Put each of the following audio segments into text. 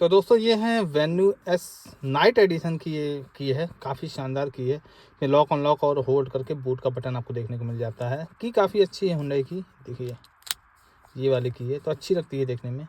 तो दोस्तों ये है वेन्यू एस नाइट एडिशन की है, काफ़ी शानदार की है। ये लॉक अनलॉक और होल्ड करके बूट का बटन आपको देखने को मिल जाता है। की काफ़ी अच्छी है हुंडई की, देखिए ये वाली की है तो अच्छी लगती है देखने में।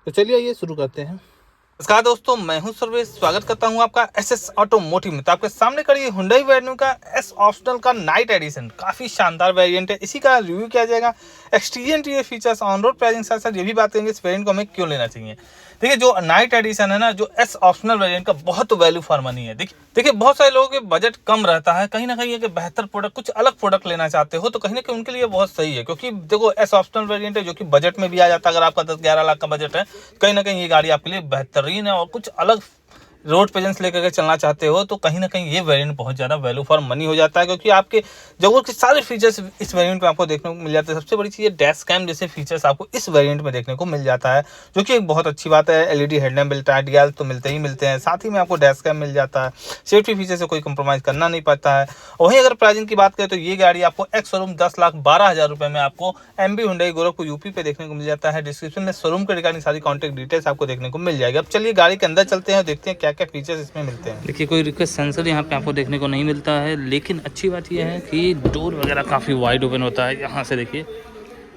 तो चलिए ये शुरू करते हैं। नमस्कार दोस्तों, मैं हूं सर्वेश, स्वागत करता हूं आपका एसएस ऑटोमोटिव में। तो आपके सामने खड़ी हुंडई वेन्यू का एस ऑप्शनल का नाइट एडिशन, काफ़ी शानदार वेरिएंट है। इसी का रिव्यू किया जाएगा, exterior interior features, on road pricing, साथ साथ ये भी बात करेंगे इस वेरिएंट को हमें क्यों लेना चाहिए। देखिए जो नाइट एडिशन है ना, जो एस ऑप्शनल वेरिएंट का बहुत वैल्यू फॉर मनी है। देखिए बहुत सारे लोगों के बजट कम रहता है, कहीं ना कहीं एक बेहतर प्रोडक्ट, कुछ अलग प्रोडक्ट लेना चाहते हो तो कहीं ना कहीं उनके लिए बहुत सही है। क्योंकि देखो एस ऑप्शनल वेरिएंट है जो कि बजट में भी आ जाता है। अगर आपका 10-11 लाख का बजट है, कहीं ना कहीं ये गाड़ी आपके लिए बेहतरीन है। और कुछ अलग रोड प्रेजेंस लेकर के चलना चाहते हो तो कहीं ना कहीं ये वेरिएंट बहुत ज़्यादा वैल्यू फॉर मनी हो जाता है। क्योंकि आपके जरूरत के सारे फीचर्स इस वेरिएंट में आपको देखने को मिल जाते हैं। सबसे बड़ी चीज़ डैश कैम जैसे फीचर्स आपको इस वेरिएंट में देखने को मिल जाता है, जो कि एक बहुत अच्छी बात है। एलईडी हेडलैम्प मिलता है, डीआर तो मिलते ही मिलते हैं, साथ ही में आपको डैश कैम मिल जाता है। सेफ्टी फीचर से कोई कंप्रोमाइज़ करना नहीं पड़ता है। वहीं अगर प्राइसिंग की बात करें तो ये गाड़ी आपको एक्स शोरूम 10,12,000 रुपये में आपको एमबी हुंडई गोरखपुर यूपी पे देखने को मिल जाता है। डिस्क्रिप्शन में शोरूम के रिगार्डिंग सारी कॉन्टैक्ट डिटेल्स आपको देखने को मिल जाएगी। अब चलिए गाड़ी के अंदर चलते हैं और देखते हैं क्या क्या फीचर्स इसमें मिलते हैं। देखिए कोई रिक्वेस्ट सेंसर यहाँ पे आपको देखने को नहीं मिलता है, लेकिन अच्छी बात यह है कि डोर वगैरह काफ़ी वाइड ओपन होता है। यहाँ से देखिए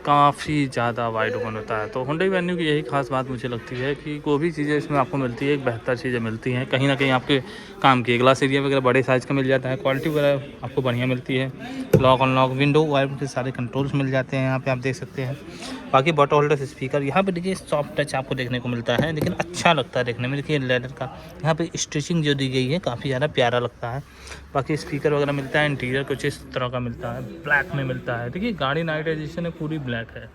काफ़ी ज़्यादा वाइड ओपन होता है। तो हुंडई वेन्यू की यही खास बात मुझे लगती है कि कोई भी चीज़ें इसमें आपको मिलती है, एक बेहतर चीज़ें मिलती हैं। कहीं ना कहीं आपके काम की ग्लास एरिया वगैरह बड़े साइज़ का मिल जाता है, क्वालिटी वगैरह आपको बढ़िया मिलती है। लॉक अनलॉक, विंडो वाइड के सारे कंट्रोल्स मिल जाते हैं यहाँ पे, आप देख सकते हैं। बाकी बॉटल होल्डर, स्पीकर, यहाँ पे देखिए सॉफ्ट टच आपको देखने को मिलता है, लेकिन अच्छा लगता है देखने में। देखिए लेदर का यहाँ पे स्टिचिंग जो दी गई है काफ़ी ज़्यादा प्यारा लगता है। बाकी स्पीकर वगैरह मिलता है, इंटीरियर कुछ इस तरह का मिलता है, ब्लैक में मिलता है। देखिए गाड़ी नाइट एडिशन है, पूरी ब्लैक है,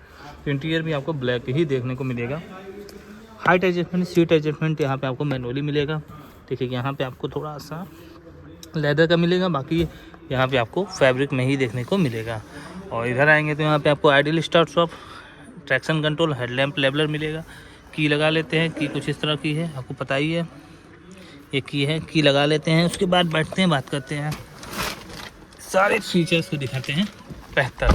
तो इंटीरियर भी आपको ब्लैक ही देखने को मिलेगा। हाइट एडजस्टमेंट, सीट एडजस्टमेंट यहाँ पे आपको मैनुअली मिलेगा। देखिए यहाँ पे आपको थोड़ा सा लेदर का मिलेगा, बाकी यहाँ पे आपको फैब्रिक में ही देखने को मिलेगा। और इधर आएंगे तो यहाँ पे आपको ideal start stop, traction control, headlamp leveller मिलेगा। की लगा लेते हैं, की कुछ इस तरह की है, आपको पता ही है ये की है। की लगा लेते हैं, उसके बाद बैठते हैं, बात करते हैं, सारे फीचर्स को दिखाते हैं बेहतर।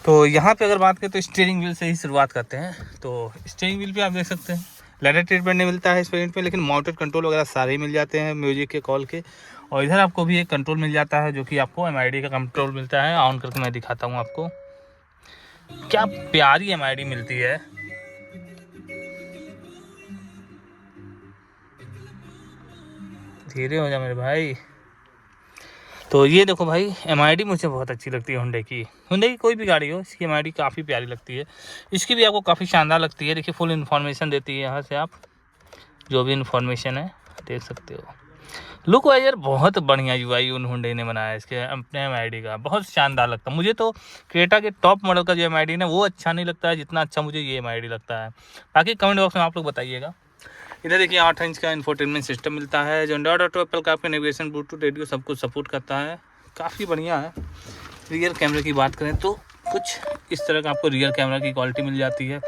तो यहाँ पे अगर बात करें तो स्टीयरिंग व्हील से ही शुरुआत करते हैं। तो स्टीयरिंग व्हील पे आप देख सकते हैं लेदर ट्रीटमेंट नहीं मिलता है इस वेरिएंट पे, लेकिन माउंटेड कंट्रोल वगैरह सारे ही मिल जाते हैं, म्यूजिक के, कॉल के। और इधर आपको भी एक कंट्रोल मिल जाता है जो कि आपको एमआईडी का कंट्रोल मिलता है। ऑन करके मैं दिखाता हूँ आपको, क्या प्यारी एमआईडी मिलती है। धीरे हो जा मेरे भाई। तो ये देखो भाई, एमआईडी मुझे बहुत अच्छी लगती है हुंडई की कोई भी गाड़ी हो, इसकी एमआईडी काफ़ी प्यारी लगती है। इसकी भी आपको काफ़ी शानदार लगती है। देखिए फुल इन्फॉर्मेशन देती है, यहाँ से आप जो भी इन्फॉर्मेशन है देख सकते हो। लुक वाइज यार बहुत बढ़िया यूआई उन हुंडई ने बनाया है इसके अपने एमआईडी का, बहुत शानदार लगता है मुझे। तो क्रेटा के टॉप मॉडल का जो एमआईडी है वो अच्छा नहीं लगता है जितना अच्छा मुझे ये एमआईडी लगता है। बाकी कमेंट बॉक्स में आप लोग बताइएगा। इधर देखिए 8 इंच का इंफोटेनमेंट सिस्टम मिलता है, जो एंड्रॉइड ऑटो, एप्पल का नेविगेशन, ब्लूटूथ, रेडियो सब कुछ सपोर्ट करता है, काफ़ी बढ़िया है। रियर कैमरे की बात करें तो कुछ इस तरह का आपको रियर कैमरा की क्वालिटी मिल जाती है।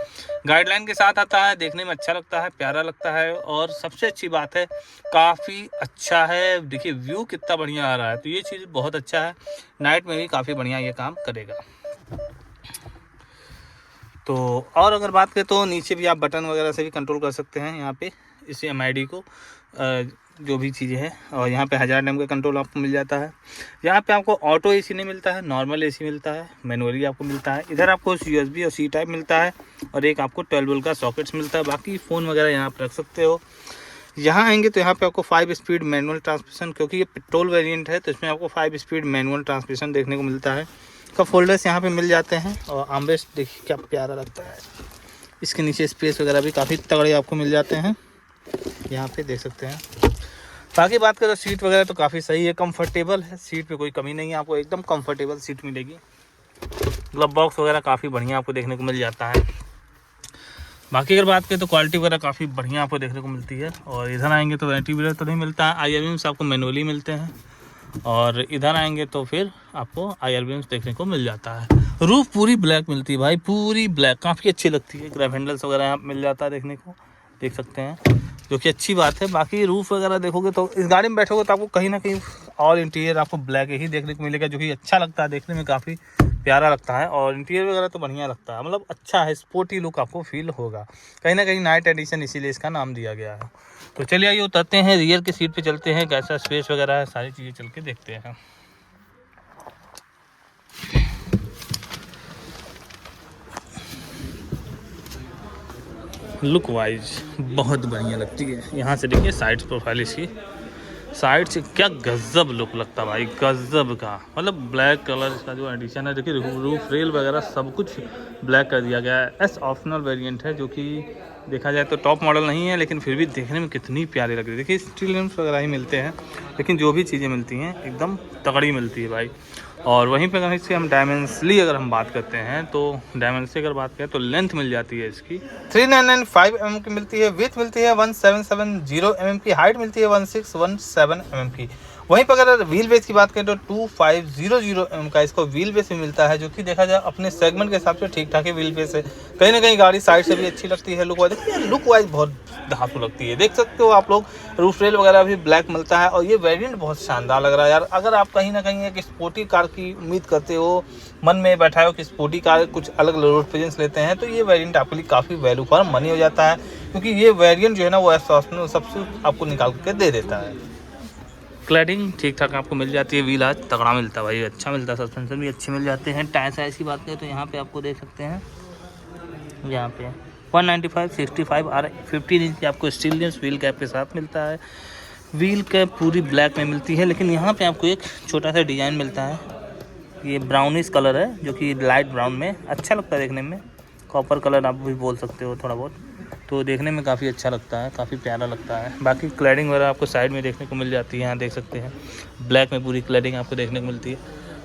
गाइडलाइन के साथ आता है, देखने में अच्छा लगता है, प्यारा लगता है। और सबसे अच्छी बात है काफ़ी अच्छा है। देखिए व्यू कितना बढ़िया आ रहा है, तो ये चीज़ बहुत अच्छा है। नाइट में भी काफ़ी बढ़िया ये काम करेगा। तो और अगर बात करें तो नीचे भी आप बटन वगैरह से भी कंट्रोल कर सकते हैं यहाँ पे इस एमआईडी को, जो भी चीज़ें हैं। और यहाँ पे 1000 एम का कंट्रोल आपको मिल जाता है। यहाँ पे आपको ऑटो एसी नहीं मिलता है, नॉर्मल एसी मिलता है, मैनुअली आपको मिलता है। इधर आपको यूएसबी और सी टाइप मिलता है, और एक आपको 12 वोल्ट का सॉकेट्स मिलता है। बाकी फ़ोन वगैरह यहाँ पर रख सकते हो। यहाँ आएंगे तो यहाँ पे आपको 5 स्पीड मैनुअल ट्रांसमिशन, क्योंकि ये पेट्रोल वेरिएंट है तो इसमें आपको 5 स्पीड मैनुअल ट्रांसमिशन देखने को मिलता है। कप होल्डर्स यहाँ पे मिल जाते हैं, और आर्मरेस्ट देखिए क्या प्यारा लगता है। इसके नीचे स्पेस वगैरह भी काफ़ी तगड़े आपको मिल जाते हैं, यहाँ पे देख सकते हैं। बाकी बात करें तो सीट वगैरह तो काफ़ी सही है, कंफर्टेबल है, सीट पे कोई कमी नहीं है, आपको एकदम कंफर्टेबल सीट मिलेगी। ग्लव बॉक्स वगैरह काफ़ी बढ़िया आपको देखने को मिल जाता है। बाकी अगर बात करें तो क्वालिटी वगैरह काफ़ी बढ़िया आपको देखने को मिलती है। और इधर आएंगे तो वैनिटी मिरर तो नहीं मिलता है, आईआर बीम्स आपको मैनुअली मिलते हैं। और इधर आएंगे तो फिर आपको आईआर बीम्स देखने को मिल जाता है। रूफ पूरी ब्लैक मिलती है भाई, पूरी ब्लैक, काफ़ी अच्छी लगती है। ग्रैब हैंडल्स वगैरह यहाँ मिल जाता है देखने को, देख सकते हैं, जो कि अच्छी बात है। बाकी रूफ वगैरह देखोगे तो इस गाड़ी में बैठोगे तो आपको कहीं ना कहीं और इंटीरियर आपको ब्लैक ही देखने को मिलेगा, जो कि अच्छा लगता है, देखने में काफ़ी प्यारा लगता है। और इंटीरियर वगैरह तो बढ़िया लगता है, मतलब अच्छा है, स्पोर्टी लुक आपको फील होगा। कहीं ना कहीं नाइट एडिशन इसीलिए इसका नाम दिया गया है। तो चलिए आइए उतरते हैं, रियर की सीट पे चलते हैं, कैसा स्पेस वगैरह है, सारी चीज़ें चल के देखते हैं। लुक वाइज बहुत बढ़िया लगती है। यहाँ से देखिए साइड प्रोफाइल इसकी, साइड से क्या गजब लुक लगता है भाई, गजब का। मतलब ब्लैक कलर इसका जो एडिशन है, देखिए रूफ रेल वगैरह सब कुछ ब्लैक कर दिया गया है। एस ऑप्शनल वेरिएंट है, जो कि देखा जाए तो टॉप मॉडल नहीं है, लेकिन फिर भी देखने में कितनी प्यारी लग रही है। देखिए स्टील लैम्प्स वगैरह ही मिलते हैं, लेकिन जो भी चीज़ें मिलती हैं एकदम तगड़ी मिलती है भाई। और वहीं पर अगर इससे हम डायमेंशनली अगर हम बात करते हैं, तो डायमेंशन अगर बात करें तो लेंथ मिल जाती है इसकी 3995 mm की मिलती है, विड्थ मिलती है 1770 mm की, हाइट मिलती है 1617 mm की। वहीं पर अगर व्हील बेस की बात करें तो 2500 mm का इसको व्हील बेस भी मिलता है, जो कि देखा जाए अपने सेगमेंट के हिसाब से ठीक ठाक है व्हील बेस है। कहीं ना कहीं गाड़ी साइड से भी अच्छी लगती है, लुक वाइज बहुत धांसू लगती है। देख सकते हो आप लोग, रूफ रेल वगैरह भी ब्लैक मिलता है, और ये वेरिएंट बहुत शानदार लग रहा है यार। अगर आप कहीं ना कहीं एक स्पोर्टी कार की उम्मीद करते हो, मन में बैठा हो कि स्पोर्टी कार कुछ अलग रोड प्रेजेंस लेते हैं, तो ये वेरिएंट आपके लिए काफ़ी वैल्यू फॉर मनी हो जाता है, क्योंकि ये वेरिएंट जो है ना वो सबसे आपको निकाल के दे देता है। क्लैडिंग ठीक ठाक आपको मिल जाती है, व्हील आज तगड़ा मिलता है भाई, अच्छा मिलता है, सस्पेंशन भी अच्छे मिल जाते हैं। टायर साइज़ की बात करें तो यहाँ पे आपको देख सकते हैं, यहाँ पे 195/65 और 15 इंच की आपको स्टील रिम्स व्हील कैप के साथ मिलता है। व्हील कैप पूरी ब्लैक में मिलती है, लेकिन यहाँ पे आपको एक छोटा सा डिज़ाइन मिलता है, ये ब्राउनिश कलर है, जो कि लाइट ब्राउन में अच्छा लगता है देखने में। कॉपर कलर आप भी बोल सकते हो थोड़ा बहुत, तो देखने में काफ़ी अच्छा लगता है, काफ़ी प्यारा लगता है। बाकी क्लैडिंग वगैरह आपको साइड में देखने को मिल जाती है, यहाँ देख सकते हैं ब्लैक में पूरी क्लैडिंग आपको देखने को मिलती है।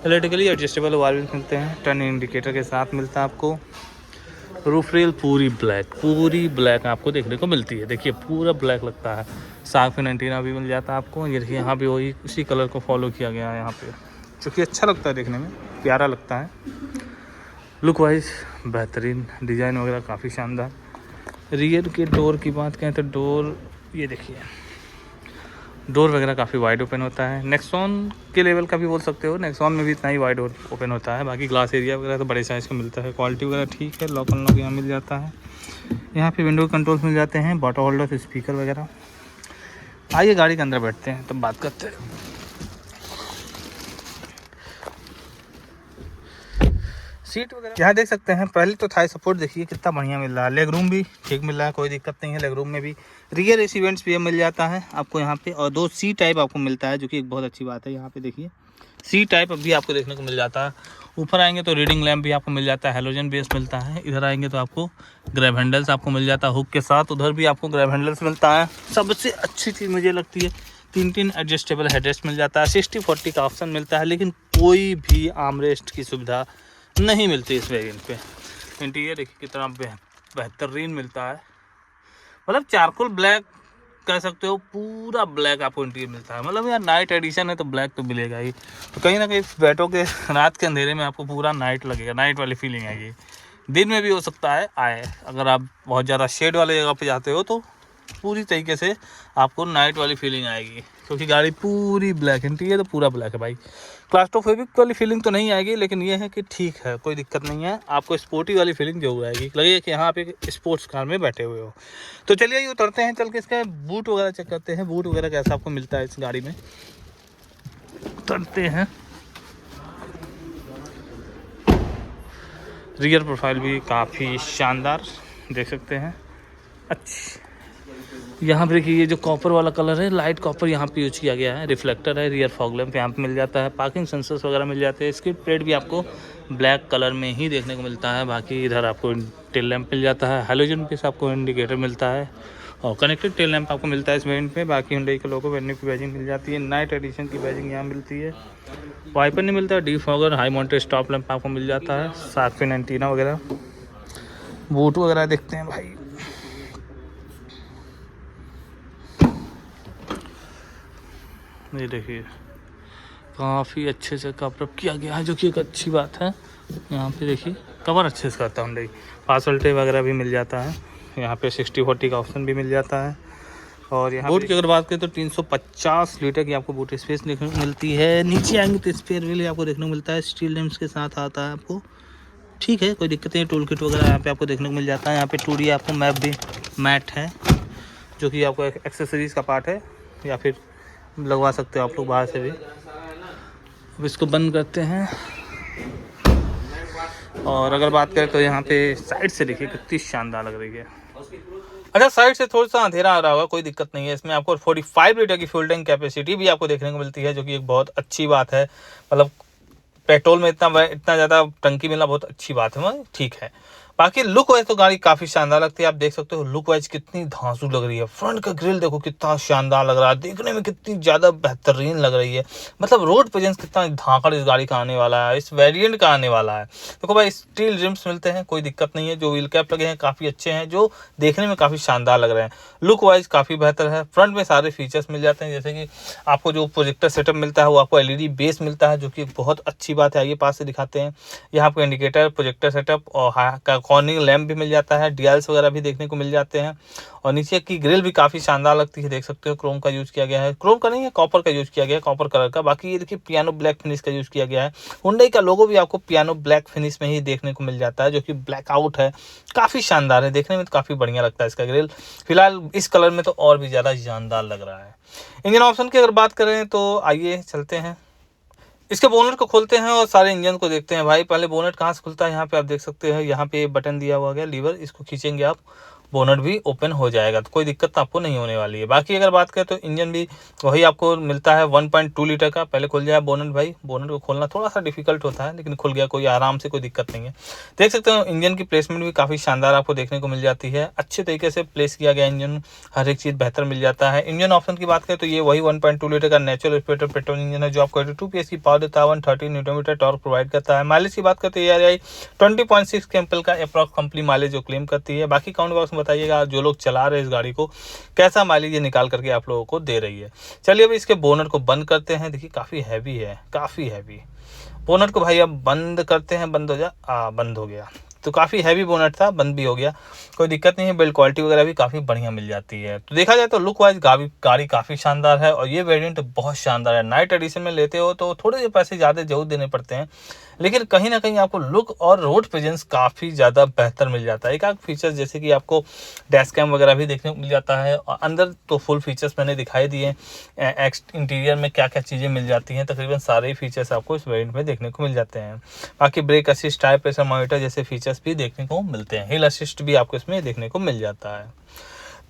इलेक्ट्रिकली एडजस्टेबल वायर भी मिलते हैं, टर्न इंडिकेटर के साथ मिलता है आपको। रूफ रेल पूरी ब्लैक आपको देखने को मिलती है, देखिए पूरा ब्लैक लगता है। शार्क फिन एंटीना भी मिल जाता है आपको, ये देखिए यहाँ भी वही उसी कलर को फॉलो किया गया है यहाँ पे, जो कि अच्छा लगता है देखने में, प्यारा लगता है। लुक वाइज बेहतरीन, डिज़ाइन वगैरह काफ़ी शानदार। रियर के डोर की बात करें तो डोर ये देखिए, डोर वगैरह काफ़ी वाइड ओपन होता है, नेक्सॉन के लेवल का भी बोल सकते हो, नेक्सॉन में भी इतना ही वाइड ओपन होता है। बाकी ग्लास एरिया वगैरह तो बड़े साइज़ का मिलता है, क्वालिटी वगैरह ठीक है। लॉक अनलॉक यहाँ मिल जाता है, यहाँ पे विंडो कंट्रोल्स मिल जाते हैं, बॉटल होल्डर, स्पीकर वगैरह। आइए गाड़ी के अंदर बैठते हैं तब बात करते हैं। सीट वगैरह यहाँ देख सकते हैं, पहले तो थाई सपोर्ट देखिए कितना बढ़िया मिल रहा है, लेग रूम भी ठीक मिल रहा है, कोई दिक्कत नहीं है लेग रूम में भी। रियर एसी वेंट्स भी मिल जाता है आपको यहाँ पे, और 2 सी टाइप आपको मिलता है, जो कि एक बहुत अच्छी बात है। यहाँ पे देखिए सी टाइप भी आपको देखने को मिल जाता है। ऊपर आएंगे तो रीडिंग लैम्प भी आपको मिल जाता है, हेलोजन बेस मिलता है। इधर आएंगे तो आपको ग्रैब हैंडल्स आपको मिल जाता है हुक के साथ, उधर भी आपको ग्रैब हैंडल्स मिलता है। सबसे अच्छी चीज़ मुझे लगती है 3 एडजस्टेबल हेडरेस्ट मिल जाता है, 60/40 का ऑप्शन मिलता है, लेकिन कोई भी आर्मरेस्ट की सुविधा नहीं मिलती इस वेरिएंट पे। इंटीरियर देखिए कितना बेहतरीन मिलता है, मतलब चारकोल ब्लैक कह सकते हो, पूरा ब्लैक आपको इंटीरियर मिलता है। मतलब यार नाइट एडिशन है तो ब्लैक तो मिलेगा ही, तो कहीं ना कहीं बैठोगे रात के अंधेरे में आपको पूरा नाइट लगेगा, नाइट वाली फीलिंग आएगी। दिन में भी हो सकता है आए, अगर आप बहुत ज़्यादा शेड वाले जगह पे जाते हो तो पूरी तरीके से आपको नाइट वाली फीलिंग आएगी, क्योंकि गाड़ी पूरी ब्लैक, इंटीरियर तो पूरा ब्लैक है भाई। क्लास्ट्रोफोबिक वाली फीलिंग तो नहीं आएगी, लेकिन ये है कि ठीक है, कोई दिक्कत नहीं है, आपको स्पोर्टी वाली फीलिंग जरूर आएगी, लगेगा कि यहाँ पे स्पोर्ट्स कार में बैठे हुए हो। तो चलिए ये उतरते हैं, चल के इसका बूट वगैरह चेक करते हैं, बूट वगैरह कैसा आपको मिलता है इस गाड़ी में। उतरते हैं, रियर प्रोफाइल भी काफ़ी शानदार देख सकते हैं, अच्छी। यहाँ पे देखिए ये जो कॉपर वाला कलर है, लाइट कॉपर यहाँ पे यूज किया गया है, रिफ्लेक्टर है। रियर फॉग लैंप यहाँ पे मिल जाता है, पार्किंग सेंसर्स वगैरह मिल जाते हैं। स्किड प्लेट भी आपको ब्लैक कलर में ही देखने को मिलता है। बाकी इधर आपको टेल लैंप मिल जाता है, हेलोजन पे आपको इंडिकेटर मिलता है, और कनेक्टेड टेल लैंप आपको मिलता है इस वेरिएंट पे। बाकी हुंडई के लोगो वेन्यू की बैजिंग मिल जाती है, नाइट एडिशन की बैजिंग यहाँ मिलती है। वाइपर नहीं मिलता, defogger, high mounted stop lamp आपको मिल जाता है, शार्क फिन एंटीना वगैरह। बूट वगैरह देखते हैं भाई, ये देखिए काफ़ी अच्छे से कवर अप किया गया है, जो कि एक अच्छी बात है। यहाँ पे देखिए कवर अच्छे से करता है हुंडई, पासल्टे वगैरह भी मिल जाता है। यहाँ पे 60/40 का ऑप्शन भी मिल जाता है। और यहाँ बूट की अगर बात करें तो 350 लीटर की आपको बूट स्पेस देखने को मिलती है। नीचे आएंगे तो स्पेयर व्हील आपको देखने को मिलता है, स्टील रिम्स के साथ आता है आपको। ठीक है, कोई दिक्कत नहीं। टूल किट वगैरह यहाँ पे आपको देखने को मिल जाता है। यहाँ पे 2D आपको मैट है जो कि आपको एक्सेसरीज का पार्ट है, या फिर लगवा सकते हो आप लोग बाहर से भी। अब इसको बंद करते हैं। और अगर बात करें तो यहाँ पे साइड से देखिए कितनी शानदार लग रही है। अच्छा, साइड से थोड़ा सा अंधेरा आ रहा होगा, कोई दिक्कत नहीं है। इसमें आपको 45 लीटर की फ्यूल टैंक कैपेसिटी भी आपको देखने को मिलती है, जो कि एक बहुत अच्छी बात है। मतलब पेट्रोल में इतना ज़्यादा टंकी मिलना बहुत अच्छी बात है, ठीक है। बाकी लुक वाइज तो गाड़ी काफ़ी शानदार लगती है। आप देख सकते हो लुक वाइज कितनी धांसू लग रही है। फ्रंट का ग्रिल देखो कितना शानदार लग रहा है, देखने में कितनी ज़्यादा बेहतरीन लग रही है। मतलब रोड प्रेजेंस कितना धाकड़ इस गाड़ी का आने वाला है, इस वेरिएंट का आने वाला है। देखो भाई, स्टील रिम्स मिलते हैं, कोई दिक्कत नहीं है। जो व्हील कैप लगे हैं काफ़ी अच्छे हैं, जो देखने में काफ़ी शानदार लग रहे हैं। लुक वाइज काफ़ी बेहतर है। फ्रंट में सारे फीचर्स मिल जाते हैं, जैसे कि आपको जो प्रोजेक्टर सेटअप मिलता है वो आपको LED बेस मिलता है, जो कि बहुत अच्छी बात है। आइए पास से दिखाते हैं। यहाँ आपको इंडिकेटर, प्रोजेक्टर सेटअप और कॉर्निंग लैम्प भी मिल जाता है। DRLs वगैरह भी देखने को मिल जाते हैं। और नीचे की ग्रिल भी काफ़ी शानदार लगती है, देख सकते हो। क्रोम का यूज़ किया गया है, क्रोम का नहीं है, कॉपर का यूज़ किया गया है, कॉपर कलर का। बाकी ये देखिए पियानो ब्लैक फिनिश का यूज़ किया गया है। हुंडई का लोगो भी आपको पियानो ब्लैक फिनिश में ही देखने को मिल जाता है, जो कि ब्लैक आउट है। काफ़ी शानदार है, देखने में तो काफ़ी बढ़िया लगता है इसका ग्रिल। फिलहाल इस कलर में तो और भी ज़्यादा शानदार लग रहा है। इंजन ऑप्शन की अगर बात करें तो आइए चलते हैं, इसके बोनेट को खोलते हैं और सारे इंजन को देखते हैं। भाई पहले बोनेट कहाँ से खुलता है, यहाँ पे आप देख सकते हैं। यहाँ पे बटन दिया हुआ है लीवर, इसको खींचेंगे आप, बोनेट भी ओपन हो जाएगा, तो कोई दिक्कत आपको नहीं होने वाली है। बाकी अगर बात करें तो इंजन भी वही आपको मिलता है 1.2 लीटर का। पहले खुल जाए बोनेट। भाई बोनेट को खोलना थोड़ा सा डिफिकल्ट होता है, लेकिन खुल गया, कोई आराम से, कोई दिक्कत नहीं है। देख सकते हो इंजन की प्लेसमेंट भी काफ़ी शानदार आपको देखने को मिल जाती है। अच्छे तरीके से प्लेस किया गया इंजन, हर एक चीज़ बेहतर मिल जाता है। इंजन ऑप्शन की बात करें तो ये वही 1.2 लीटर का नेचुरल एस्पिरेटेड पेट्रोल इंजन है, जो आपको 82 PS की पावर देता है, 130 न्यूटन टॉर्क प्रोवाइड करता है। माइलेज की बात करते हैं ARAI 20.6 kmpl का अप्रॉक्स कंपनी माइलेज जो क्लेम करती है। बाकी कमेंट बॉक्स में बताइएगा जो लोग चला रहे हैं इस गाड़ी को, कैसा माइलेज ये निकाल करके आप लोगों को दे रही है। चलिए अभी इसके बोनट को बंद करते हैं। देखिए काफ़ी हैवी है, काफ़ी हैवी बोनट को। भाई अब बंद करते हैं, बंद हो जा, बंद हो गया। तो काफ़ी हैवी बोनट था, बंद भी हो गया, कोई दिक्कत नहीं है। बिल्ड क्वालिटी वगैरह भी काफ़ी बढ़िया मिल जाती है। तो देखा जाए तो लुक वाइज गाड़ी काफ़ी शानदार है, और ये वेरिएंट बहुत शानदार है। नाइट एडिशन में लेते हो तो थोड़े से पैसे ज़्यादा जरूर देने पड़ते हैं, लेकिन कहीं ना कहीं आपको लुक और रोड प्रेजेंस काफ़ी ज़्यादा बेहतर मिल जाता है। एक आध फीचर्स जैसे कि आपको डैश कैम वगैरह भी देखने को मिल जाता है, और अंदर तो फुल फीचर्स मैंने दिखाई दिए। इंटीरियर में क्या क्या चीज़ें मिल जाती हैं, तकरीबन सारे ही फीचर्स आपको इस वेरिएंट में देखने को मिल जाते हैं। बाकी brake assist, tyre pressure monitor जैसे फीचर्स भी देखने को मिलते हैं। हिल असिस्ट भी आपको इसमें देखने को मिल जाता है।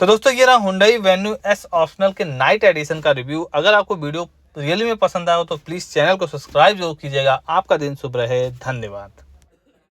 तो दोस्तों ये रहा हुंडई वेन्यू S ऑप्शनल के नाइट एडिशन का रिव्यू। अगर आपको वीडियो रियली में पसंद आया हो तो प्लीज़ चैनल को सब्सक्राइब जरूर कीजिएगा। आपका दिन शुभ रहे, धन्यवाद।